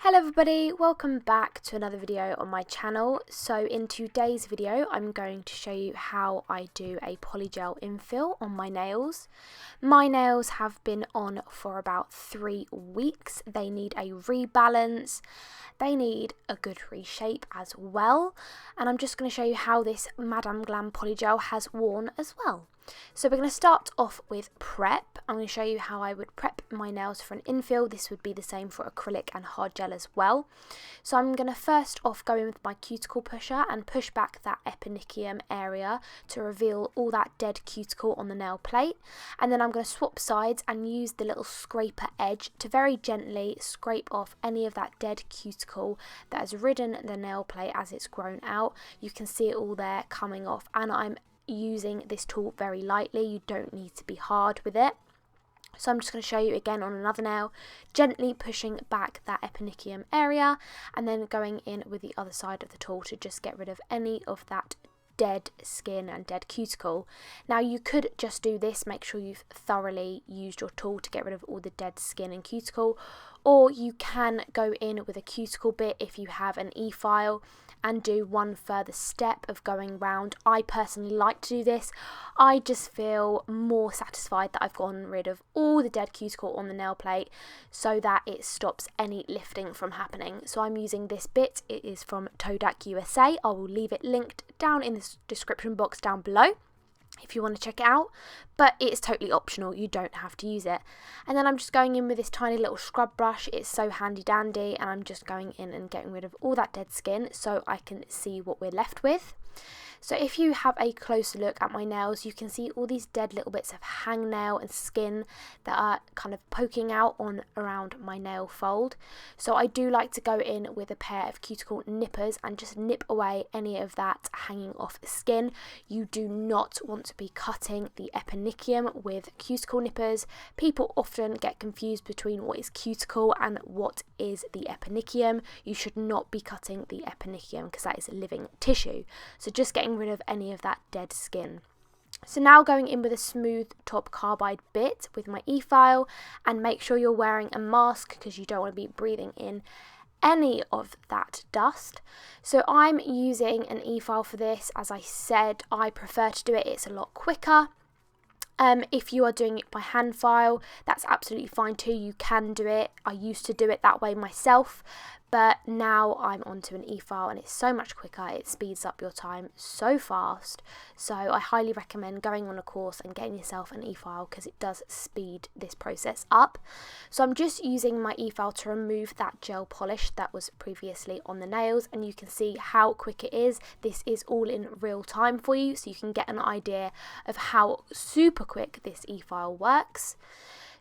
Hello everybody, welcome back to another video on my channel. So in today's video I'm going to show you how I do a polygel infill on my nails. My nails have been on for about 3 weeks. They need a rebalance, they need a good reshape as well, and I'm just going to show you how this Madame Glam polygel has worn as well. So we're going to start off with prep. I'm going to show you how I would prep my nails for an infill. This would be the same for acrylic and hard gel as well. So I'm going to first off go in with my cuticle pusher and push back that eponychium area to reveal all that dead cuticle on the nail plate. And then I'm going to swap sides and use the little scraper edge to very gently scrape off any of that dead cuticle that has ridden the nail plate as it's grown out. You can see it all there coming off, and I'm using this tool very lightly. You don't need to be hard with it. So I'm just going to show you again on another nail, gently pushing back that eponychium area and then going in with the other side of the tool to just get rid of any of that dead skin and dead cuticle. Now you could just do this, make sure you've thoroughly used your tool to get rid of all the dead skin and cuticle, or you can go in with a cuticle bit if you have an e-file and do one further step of going round. I personally like to do this. I just feel more satisfied that I've gotten rid of all the dead cuticle on the nail plate so that it stops any lifting from happening. So I'm using this bit. It is from Todak USA. I will leave it linked down in the description box down below if you want to check it out, but it's totally optional, you don't have to use it. And then I'm just going in with this tiny little scrub brush. It's so handy dandy, and I'm just going in and getting rid of all that dead skin so I can see what we're left with. So if you have a closer look at my nails, you can see all these dead little bits of hangnail and skin that are kind of poking out on around my nail fold. So I do like to go in with a pair of cuticle nippers and just nip away any of that hanging off the skin. You do not want to be cutting the eponychium with cuticle nippers. People often get confused between what is cuticle and what is the eponychium. You should not be cutting the eponychium because that is living tissue. So just getting rid of any of that dead skin. So now going in with a smooth top carbide bit with my e-file, and make sure you're wearing a mask because you don't want to be breathing in any of that dust. So I'm using an e-file for this. As I said, I prefer to do it, it's a lot quicker. If you are doing it by hand file, that's absolutely fine too. You can do it. I used to do it that way myself, but now I'm onto an e-file and it's so much quicker. It speeds up your time so fast. So I highly recommend going on a course and getting yourself an e-file because it does speed this process up. So I'm just using my e-file to remove that gel polish that was previously on the nails, and you can see how quick it is. This is all in real time for you, so you can get an idea of how super quick this e-file works.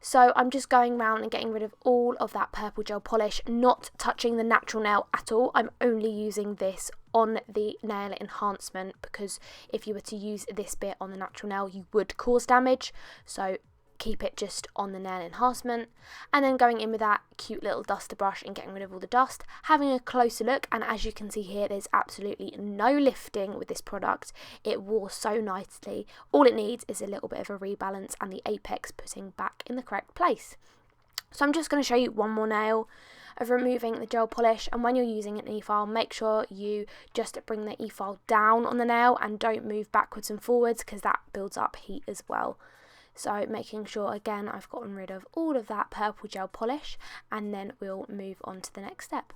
So I'm just going around and getting rid of all of that purple gel polish, not touching the natural nail at all. I'm only using this on the nail enhancement because if you were to use this bit on the natural nail, you would cause damage. So keep it just on the nail enhancement, and then going in with that cute little duster brush and getting rid of all the dust, having a closer look, and as you can see here, there's absolutely no lifting with this product. It wore so nicely. All it needs is a little bit of a rebalance and the apex putting back in the correct place. So I'm just going to show you one more nail of removing the gel polish, and when you're using an e-file, make sure you just bring the e-file down on the nail and don't move backwards and forwards because that builds up heat as well. So making sure again I've gotten rid of all of that purple gel polish, and then we'll move on to the next step.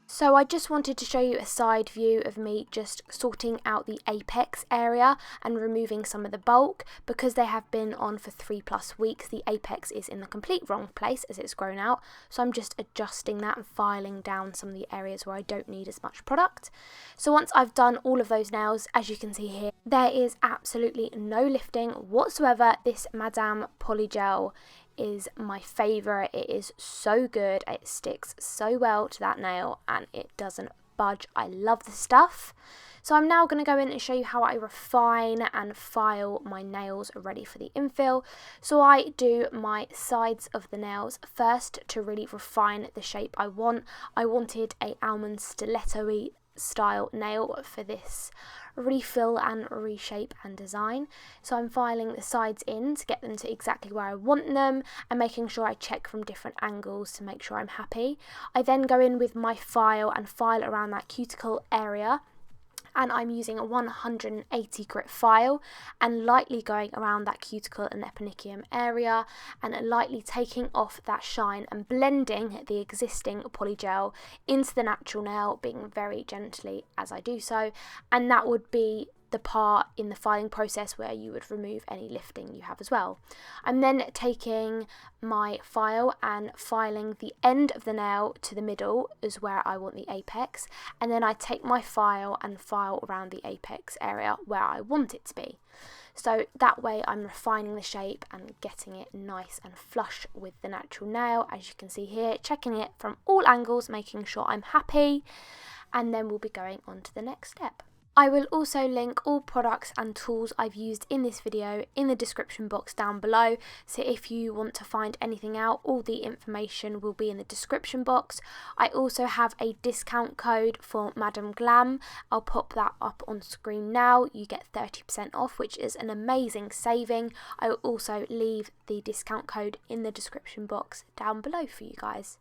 So I just wanted to show you a side view of me just sorting out the apex area and removing some of the bulk. Because they have been on for 3+ weeks, the apex is in the complete wrong place as it's grown out. So I'm just adjusting that and filing down some of the areas where I don't need as much product. So once I've done all of those nails, as you can see here, there is absolutely no lifting whatsoever. This Madame Polygel is my favourite. It is so good, it sticks so well to that nail and it doesn't budge. I love the stuff. So I'm now going to go in and show you how I refine and file my nails ready for the infill. So I do my sides of the nails first to really refine the shape I want. I wanted a almond stiletto-y style nail for this refill and reshape and design. So I'm filing the sides in to get them to exactly where I want them and making sure I check from different angles to make sure I'm happy. I then go in with my file and file around that cuticle area, and I'm using a 180 grit file and lightly going around that cuticle and eponychium area and lightly taking off that shine and blending the existing polygel into the natural nail, being very gently as I do so, and that would be the part in the filing process where you would remove any lifting you have as well. I'm then taking my file and filing the end of the nail to the middle is where I want the apex, and then I take my file and file around the apex area where I want it to be. So that way I'm refining the shape and getting it nice and flush with the natural nail, as you can see here, checking it from all angles, making sure I'm happy, and then we'll be going on to the next step. I will also link all products and tools I've used in this video in the description box down below, so if you want to find anything out, all the information will be in the description box. I also have a discount code for Madam Glam. I'll pop that up on screen now. You get 30% off, which is an amazing saving. I will also leave the discount code in the description box down below for you guys.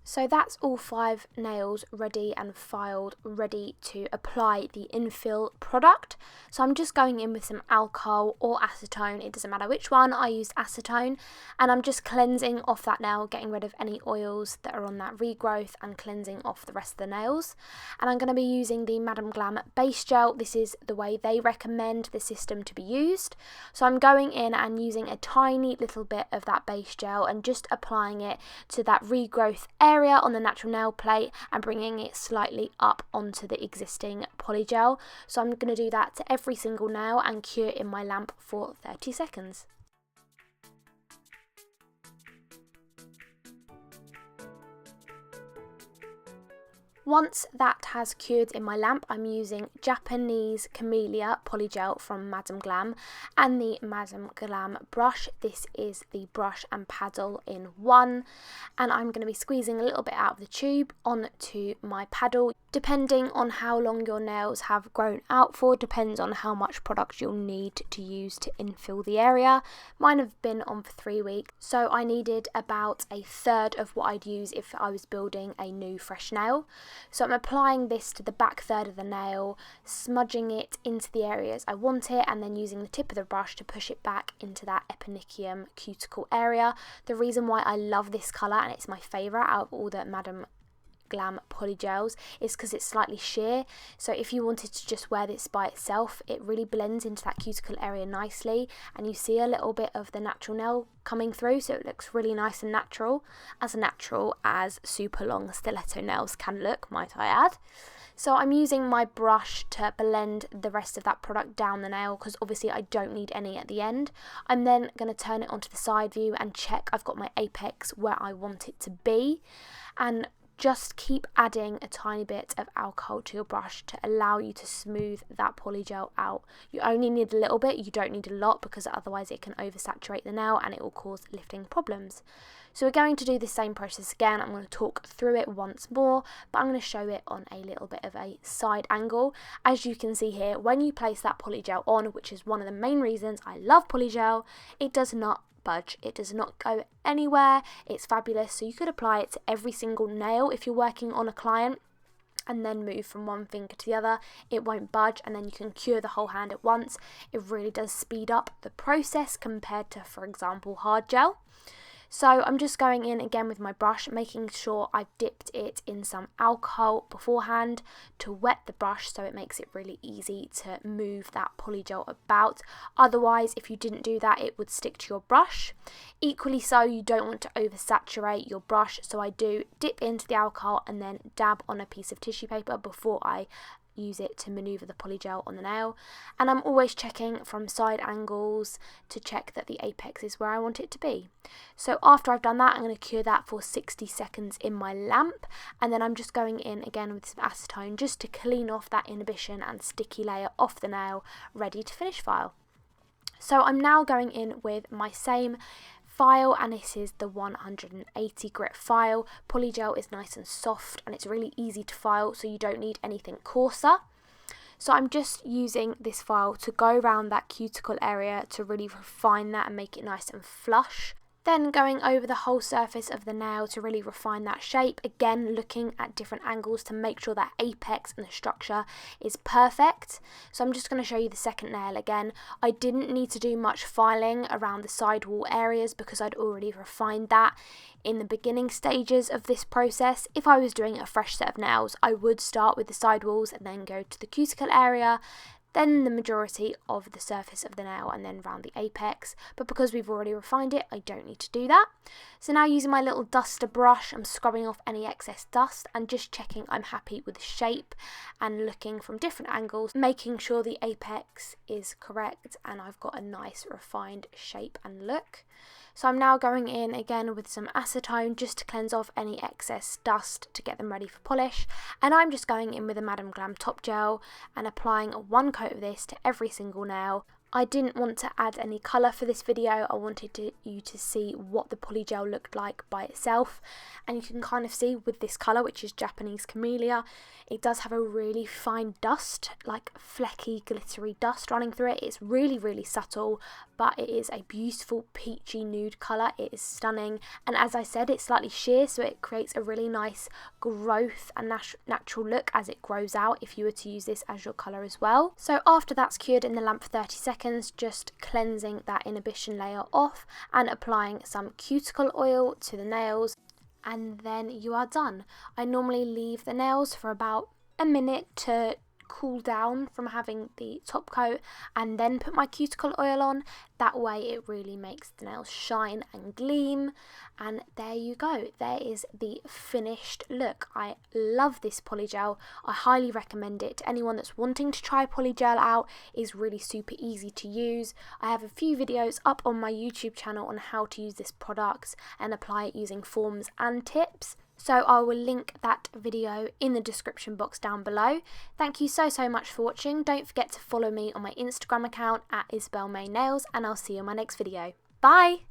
So that's all 5 nails ready and filed, ready to apply the infill product. So I'm just going in with some alcohol or acetone, it doesn't matter which one. I used acetone, and I'm just cleansing off that nail, getting rid of any oils that are on that regrowth and cleansing off the rest of the nails. And I'm going to be using the Madam Glam base gel. This is the way they recommend the system to be used. So I'm going in and using a tiny little bit of that base gel and just applying it to that regrowth area on the natural nail plate and bringing it slightly up onto the existing polygel. So I'm going to do that to every single nail and cure it in my lamp for 30 seconds. Once that has cured in my lamp, I'm using Japanese Camellia Polygel from Madam Glam and the Madam Glam brush. This is the brush and paddle in one, and I'm going to be squeezing a little bit out of the tube onto my paddle. Depending on how long your nails have grown out for, depends on how much product you'll need to use to infill the area. Mine have been on for 3 weeks, so I needed about a third of what I'd use if I was building a new fresh nail. So I'm applying this to the back third of the nail, smudging it into the areas I want it, and then using the tip of the brush to push it back into that eponychium cuticle area. The reason why I love this colour, and it's my favourite out of all the Madam Glam polygels, is because it's slightly sheer. So if you wanted to just wear this by itself, it really blends into that cuticle area nicely, and you see a little bit of the natural nail coming through, so it looks really nice and natural as super long stiletto nails can look, might I add. So I'm using my brush to blend the rest of that product down the nail, because obviously I don't need any at the end. I'm then going to turn it onto the side view and check I've got my apex where I want it to be, and just keep adding a tiny bit of alcohol to your brush to allow you to smooth that polygel out. You only need a little bit, you don't need a lot, because otherwise it can oversaturate the nail and it will cause lifting problems. So we're going to do the same process again. I'm going to talk through it once more, but I'm going to show it on a little bit of a side angle. As you can see here, when you place that polygel on, which is one of the main reasons I love polygel, it does not budge, it does not go anywhere. It's fabulous. So you could apply it to every single nail if you're working on a client, and then move from one finger to the other. It won't budge, and then you can cure the whole hand at once. It really does speed up the process compared to, for example, hard gel. So I'm just going in again with my brush, making sure I've dipped it in some alcohol beforehand to wet the brush so it makes it really easy to move that polygel about. Otherwise, if you didn't do that, it would stick to your brush. Equally so, you don't want to oversaturate your brush, so I do dip into the alcohol and then dab on a piece of tissue paper before I use it to maneuver the polygel on the nail. And I'm always checking from side angles to check that the apex is where I want it to be. So after I've done that, I'm going to cure that for 60 seconds in my lamp, and then I'm just going in again with some acetone just to clean off that inhibition and sticky layer off the nail, ready to finish file. So I'm now going in with my same file, and this is the 180 grit file. Polygel is nice and soft and it's really easy to file, so you don't need anything coarser. So I'm just using this file to go around that cuticle area to really refine that and make it nice and flush. Then going over the whole surface of the nail to really refine that shape, again looking at different angles to make sure that apex and the structure is perfect. So I'm just going to show you the second nail again. I didn't need to do much filing around the sidewall areas because I'd already refined that in the beginning stages of this process. If I was doing a fresh set of nails, I would start with the sidewalls and then go to the cuticle area, then the majority of the surface of the nail, and then round the apex. But because we've already refined it, I don't need to do that. So now using my little duster brush, I'm scrubbing off any excess dust and just checking I'm happy with the shape and looking from different angles, making sure the apex is correct and I've got a nice refined shape and look. So I'm now going in again with some acetone just to cleanse off any excess dust to get them ready for polish. And I'm just going in with a Madam Glam top gel and applying one coat of this to every single nail. I didn't want to add any colour for this video. I wanted you to see what the polygel looked like by itself, and you can kind of see with this colour, which is Japanese Camellia, it does have a really fine dust, like flecky glittery dust running through it. It's really subtle, but it is a beautiful peachy nude colour. It is stunning, and as I said, it's slightly sheer, so it creates a really nice growth and natural look as it grows out if you were to use this as your colour as well. So after that's cured in the lamp for 30 seconds, just cleansing that inhibition layer off and applying some cuticle oil to the nails, and then you are done. I normally leave the nails for about a minute to cool down from having the top coat and then put my cuticle oil on. That way it really makes the nails shine and gleam, and there you go. There is the finished look. I love this polygel. I highly recommend it to anyone that's wanting to try polygel out. It's really super easy to use. I have a few videos up on my YouTube channel on how to use this product and apply it using forms and tips. So I will link that video in the description box down below. Thank you so much for watching. Don't forget to follow me on my Instagram account at Isabelmaynails, and I'll see you in my next video. Bye!